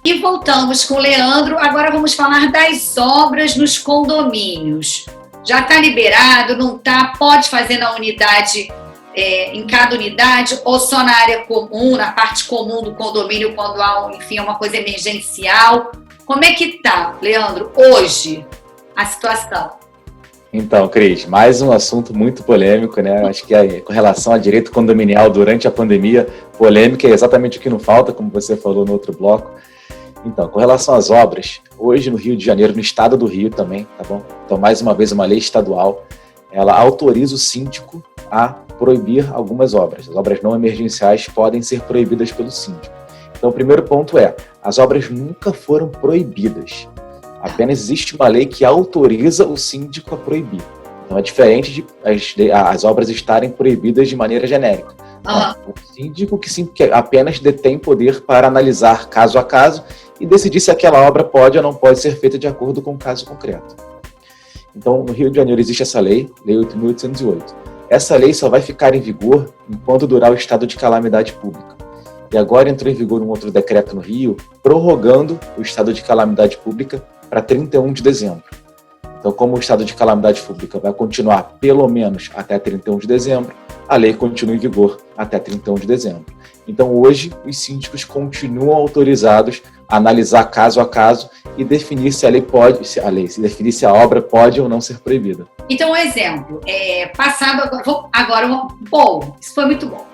E voltamos com o Leandro. Agora vamos falar das obras nos condomínios. Já está liberado, não está? Pode fazer na unidade, em cada unidade, ou só na área comum, na parte comum do condomínio, quando há, enfim, uma coisa emergencial. Como é que está, Leandro, hoje, a situação? Então, Cris, mais um assunto muito polêmico, né? Acho que com relação a direito condominial durante a pandemia, polêmica é exatamente o que não falta, como você falou no outro bloco. Então, com relação às obras, hoje no Rio de Janeiro, no estado do Rio também, tá bom? Então, mais uma vez, uma lei estadual, ela autoriza o síndico a proibir algumas obras. As obras não emergenciais podem ser proibidas pelo síndico. Então, o primeiro ponto é, as obras nunca foram proibidas. Apenas existe uma lei que autoriza o síndico a proibir. Então, é diferente de as obras estarem proibidas de maneira genérica. O síndico que apenas detém poder para analisar caso a caso e decidir se aquela obra pode ou não pode ser feita de acordo com o caso concreto. Então, no Rio de Janeiro existe essa lei, Lei 8.808. Essa lei só vai ficar em vigor enquanto durar o estado de calamidade pública. E agora entrou em vigor um outro decreto no Rio, prorrogando o estado de calamidade pública para 31 de dezembro. Então, como o estado de calamidade pública vai continuar pelo menos até 31 de dezembro, a lei continua em vigor até 31 de dezembro. Então, hoje, os síndicos continuam autorizados a analisar caso a caso e definir se definir se a obra pode ou não ser proibida. Então, um exemplo, bom, isso foi muito bom.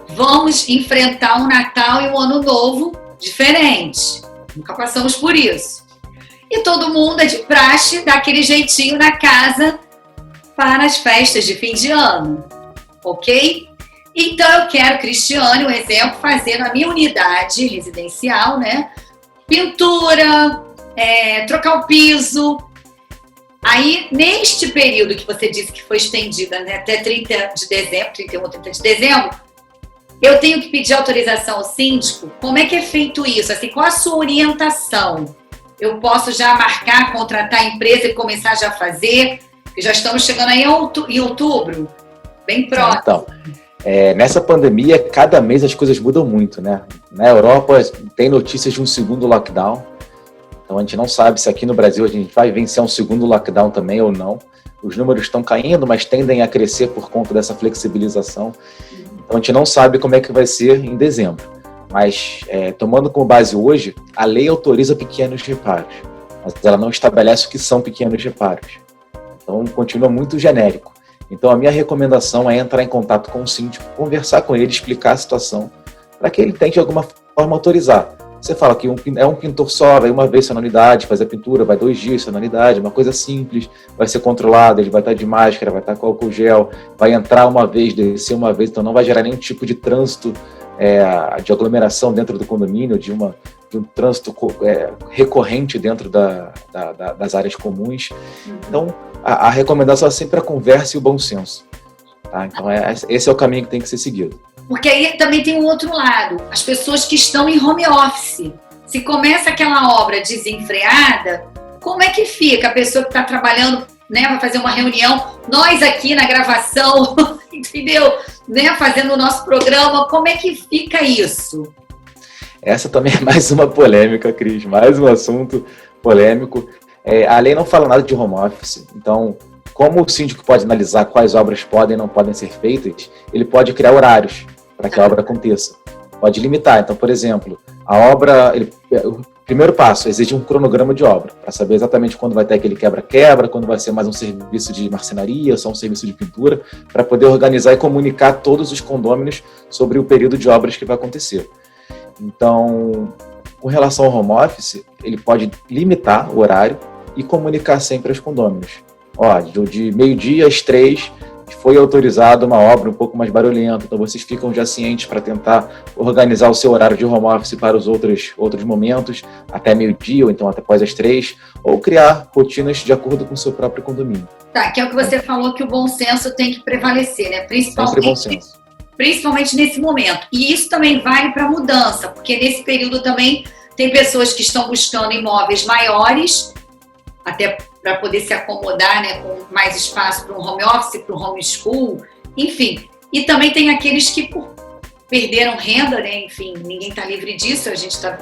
Vamos enfrentar um Natal e um Ano Novo diferente. Nunca passamos por isso. E todo mundo é de praxe, dá aquele jeitinho na casa para as festas de fim de ano. Ok? Então eu quero, Cristiane, um exemplo, fazer na minha unidade residencial, né? Pintura, trocar o piso. Aí, neste período que você disse que foi estendida, né, até 30 de dezembro, 31 ou 30 de dezembro, eu tenho que pedir autorização ao síndico? Como é que é feito isso? Assim, qual a sua orientação? Eu posso já marcar, contratar a empresa e começar já a fazer? Já estamos chegando aí em outubro, bem próximo. Então, nessa pandemia, cada mês as coisas mudam muito, né? Na Europa tem notícias de um segundo lockdown, então a gente não sabe se aqui no Brasil a gente vai vencer um segundo lockdown também ou não. Os números estão caindo, mas tendem a crescer por conta dessa flexibilização. Então a gente não sabe como é que vai ser em dezembro. Mas, tomando como base hoje, a lei autoriza pequenos reparos, mas ela não estabelece o que são pequenos reparos. Então, continua muito genérico. Então, a minha recomendação é entrar em contato com o síndico, conversar com ele, explicar a situação, para que ele tente, de alguma forma, autorizar. Você fala que é um pintor só, vai uma vez só na unidade, fazer a pintura, vai 2 dias só na unidade, uma coisa simples, vai ser controlado, ele vai estar de máscara, vai estar com álcool gel, vai entrar uma vez, descer uma vez, então não vai gerar nenhum tipo de trânsito de aglomeração dentro do condomínio, de um trânsito recorrente dentro das áreas comuns. Então, a recomendação é sempre a conversa e o bom senso. Tá? Então, esse é o caminho que tem que ser seguido. Porque aí também tem um outro lado, as pessoas que estão em home office. Se começa aquela obra desenfreada, como é que fica a pessoa que está trabalhando, né, vai fazer uma reunião, nós aqui na gravação, entendeu? Né, fazendo o nosso programa, como é que fica isso? Essa também é mais uma polêmica, Cris, mais um assunto polêmico. A lei não fala nada de home office, então, como o síndico pode analisar quais obras podem e não podem ser feitas, ele pode criar horários para que a obra aconteça. Pode limitar, então, por exemplo, a obra, o primeiro passo, exige um cronograma de obra, para saber exatamente quando vai ter aquele quebra-quebra, quando vai ser mais um serviço de marcenaria, só um serviço de pintura, para poder organizar e comunicar todos os condôminos sobre o período de obras que vai acontecer. Então, com relação ao home office, ele pode limitar o horário e comunicar sempre aos condôminos. De meio-dia às 3 foi autorizada uma obra um pouco mais barulhenta, então vocês ficam já cientes para tentar organizar o seu horário de home office para os outros momentos, até meio-dia ou então até após as 3, ou criar rotinas de acordo com o seu próprio condomínio. Tá, que é o que você falou, que o bom senso tem que prevalecer, né? Sempre bom senso. Principalmente nesse momento. E isso também vale para mudança, porque nesse período também tem pessoas que estão buscando imóveis maiores, até para poder se acomodar, né, com mais espaço para um home office, para um homeschool, enfim. E também tem aqueles que perderam renda, né, enfim, ninguém está livre disso, a gente está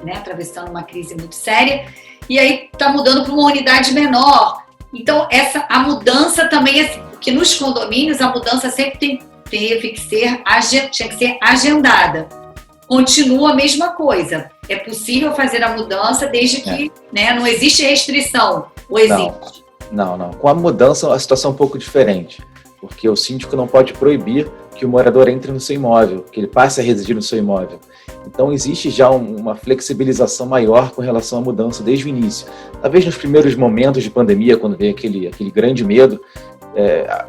né, atravessando uma crise muito séria, e aí está mudando para uma unidade menor. Então, a mudança também, porque nos condomínios a mudança sempre tinha que ser agendada. Continua a mesma coisa. É possível fazer a mudança desde que né, não existe restrição. Ou existe? Não. Com a mudança, a situação é um pouco diferente. Porque o síndico não pode proibir que o morador entre no seu imóvel, que ele passe a residir no seu imóvel. Então, existe já uma flexibilização maior com relação à mudança desde o início. Talvez nos primeiros momentos de pandemia, quando veio aquele grande medo,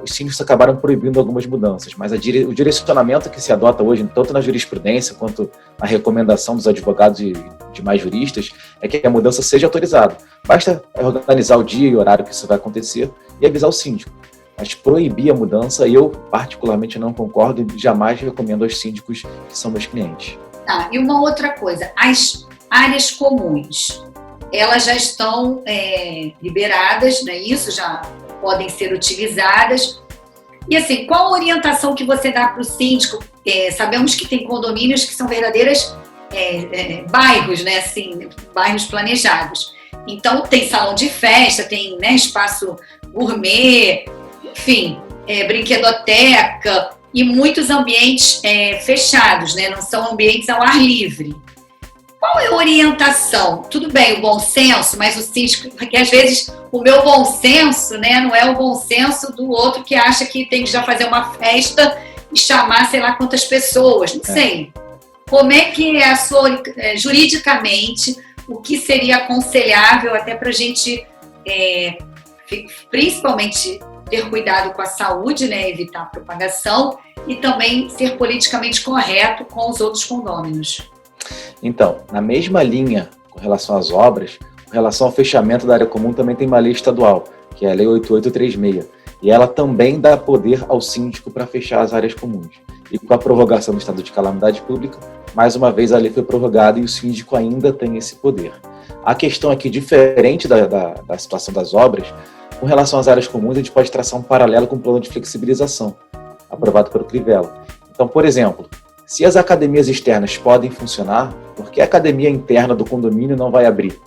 os síndicos acabaram proibindo algumas mudanças, mas o direcionamento que se adota hoje, tanto na jurisprudência quanto na recomendação dos advogados e demais juristas, é que a mudança seja autorizada. Basta organizar o dia e o horário que isso vai acontecer e avisar o síndico. Mas proibir a mudança, eu particularmente não concordo e jamais recomendo aos síndicos que são meus clientes. E uma outra coisa, as áreas comuns, elas já estão liberadas, não é isso? Já podem ser utilizadas. E assim, qual a orientação que você dá para o síndico? Sabemos que tem condomínios que são verdadeiras bairros, né? Assim, bairros planejados. Então, tem salão de festa, tem, né, espaço gourmet, enfim, brinquedoteca e muitos ambientes fechados, né? Não são ambientes ao ar livre. Qual é a orientação? Tudo bem, o bom senso, mas o síndico, porque às vezes o meu bom senso, né, não é o bom senso do outro que acha que tem que já fazer uma festa e chamar sei lá quantas pessoas, não sei. Como é que é a sua, juridicamente, o que seria aconselhável até para a gente, principalmente, ter cuidado com a saúde, né, evitar a propagação e também ser politicamente correto com os outros condôminos? Então, na mesma linha com relação às obras, com relação ao fechamento da área comum, também tem uma lei estadual, que é a Lei 8836, e ela também dá poder ao síndico para fechar as áreas comuns. E com a prorrogação do estado de calamidade pública, mais uma vez a lei foi prorrogada e o síndico ainda tem esse poder. A questão aqui, diferente da situação das obras, com relação às áreas comuns, a gente pode traçar um paralelo com o plano de flexibilização, aprovado pelo Crivella. Então, por exemplo, se as academias externas podem funcionar, por que a academia interna do condomínio não vai abrir?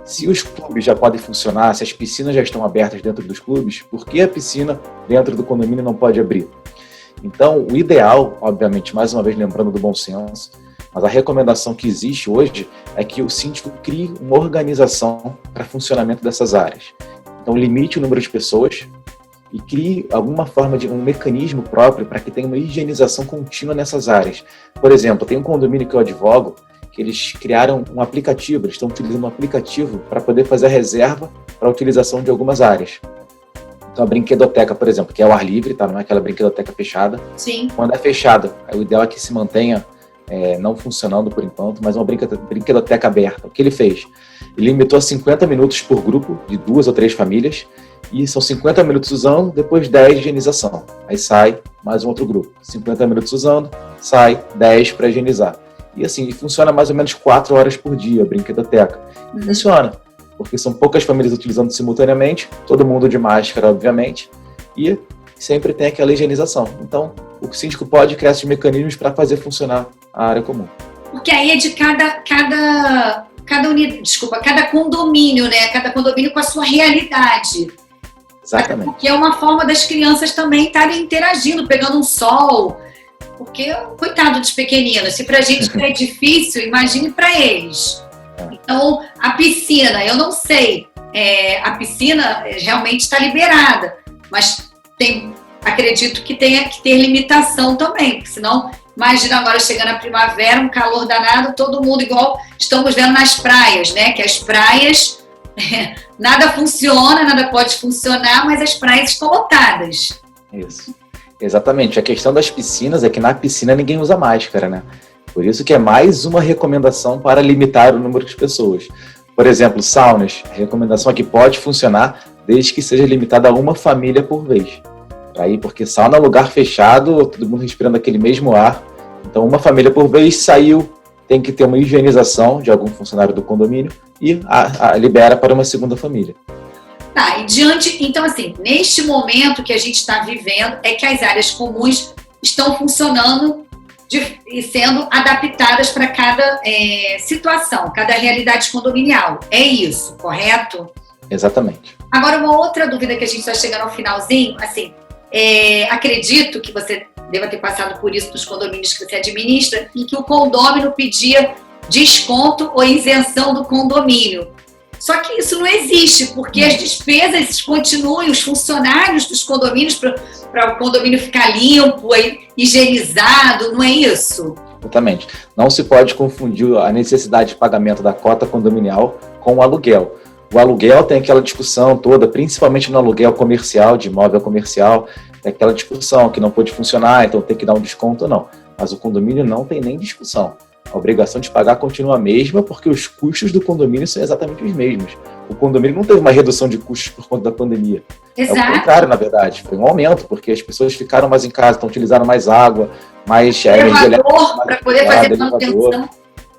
Se os clubes já podem funcionar, se as piscinas já estão abertas dentro dos clubes, por que a piscina dentro do condomínio não pode abrir? Então, o ideal, obviamente, mais uma vez lembrando do bom senso, mas a recomendação que existe hoje é que o síndico crie uma organização para funcionamento dessas áreas. Então, limite o número de pessoas e crie alguma forma de um mecanismo próprio para que tenha uma higienização contínua nessas áreas. Por exemplo, tem um condomínio que eu advogo, que eles criaram um aplicativo, eles estão utilizando um aplicativo para poder fazer a reserva para a utilização de algumas áreas. Então, a brinquedoteca, por exemplo, que é ao ar livre, tá? Não é aquela brinquedoteca fechada. Sim. Quando é fechada, o ideal é que se mantenha não funcionando por enquanto, mas uma brinquedoteca aberta. O que ele fez? Ele limitou a 50 minutos por grupo, de 2 ou 3 famílias, e são 50 minutos usando, depois 10 de higienização. Aí sai mais um outro grupo. 50 minutos usando, sai 10 para higienizar. E assim, funciona mais ou menos 4 horas por dia, a brinquedoteca. E funciona, porque são poucas famílias utilizando simultaneamente, todo mundo de máscara, obviamente, e sempre tem aquela higienização. Então, o síndico pode criar esses mecanismos para fazer funcionar a área comum. Porque aí é de cada condomínio, né? Cada condomínio com a sua realidade. Exatamente. Porque é uma forma das crianças também estarem interagindo, pegando um sol. Porque, coitado dos pequeninos, se pra gente é difícil, imagine para eles. Então, a piscina, eu não sei, a piscina realmente está liberada, mas acredito que tenha que ter limitação também, porque senão, imagina agora chegando a primavera, um calor danado, todo mundo igual estamos vendo nas praias, né? Que as praias, nada funciona, nada pode funcionar, mas as praias estão lotadas. Isso, exatamente. A questão das piscinas é que na piscina ninguém usa máscara, né? Por isso que é mais uma recomendação para limitar o número de pessoas. Por exemplo, saunas, a recomendação é que pode funcionar desde que seja limitada a uma família por vez. Aí, porque sauna é lugar fechado, todo mundo respirando aquele mesmo ar. Então, uma família por vez saiu, tem que ter uma higienização de algum funcionário do condomínio e libera para uma segunda família. Tá, então assim, neste momento que a gente está vivendo, é que as áreas comuns estão funcionando e sendo adaptadas para cada situação, cada realidade condominial. É isso, correto? Exatamente. Agora, uma outra dúvida que a gente está chegando ao finalzinho, assim, acredito que você deva ter passado por isso nos condomínios que você administra, em que o condômino pedia desconto ou isenção do condomínio. Só que isso não existe, porque as despesas continuam, os funcionários dos condomínios, para o condomínio ficar limpo, higienizado, não é isso? Exatamente. Não se pode confundir a necessidade de pagamento da cota condominial com o aluguel. O aluguel tem aquela discussão toda, principalmente no aluguel comercial, de imóvel comercial, tem aquela discussão que não pode funcionar, então tem que dar um desconto ou não. Mas o condomínio não tem nem discussão. A obrigação de pagar continua a mesma, porque os custos do condomínio são exatamente os mesmos. O condomínio não teve uma redução de custos por conta da pandemia. Exato. É o contrário, na verdade. Foi um aumento, porque as pessoas ficaram mais em casa, então utilizaram mais água, mais elevador para poder fazer manutenção,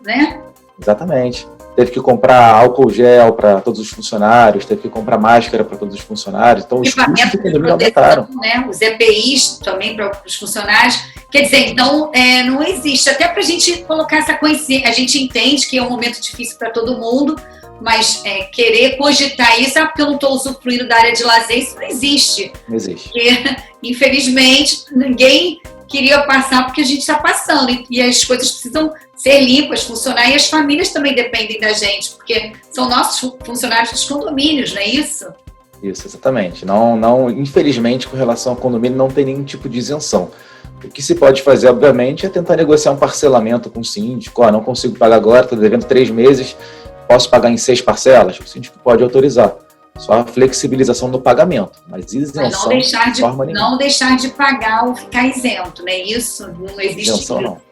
né? Exatamente. Teve que comprar álcool gel para todos os funcionários, teve que comprar máscara para todos os funcionários. Então, os custos do condomínio aumentaram. Né? Os EPIs também para os funcionários. Quer dizer, então, não existe. Até para a gente colocar essa consciência, a gente entende que é um momento difícil para todo mundo, mas querer cogitar isso, porque eu não estou usufruindo da área de lazer, isso não existe. Não existe. Porque, infelizmente, ninguém queria passar porque a gente está passando. E as coisas precisam ser limpas, funcionar, e as famílias também dependem da gente, porque são nossos funcionários dos condomínios, não é isso? Isso, exatamente. Não, infelizmente, com relação ao condomínio, não tem nenhum tipo de isenção. O que se pode fazer, obviamente, é tentar negociar um parcelamento com o síndico. Não consigo pagar agora, estou devendo 3 meses, posso pagar em 6 parcelas? O síndico pode autorizar. Só a flexibilização do pagamento, mas isenção de forma nenhuma. Não deixar de pagar ou ficar isento, não é isso? Não existe isenção, não.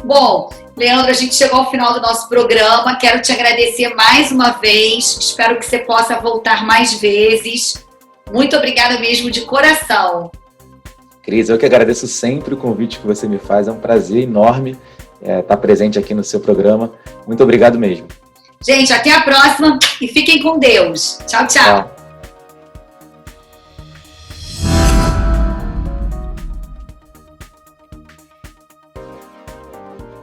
Bom, Leandro, a gente chegou ao final do nosso programa. Quero te agradecer mais uma vez. Espero que você possa voltar mais vezes. Muito obrigada mesmo, de coração. Cris, eu que agradeço sempre o convite que você me faz. É um prazer enorme estar presente aqui no seu programa. Muito obrigado mesmo. Gente, até a próxima e fiquem com Deus. Tchau, tchau.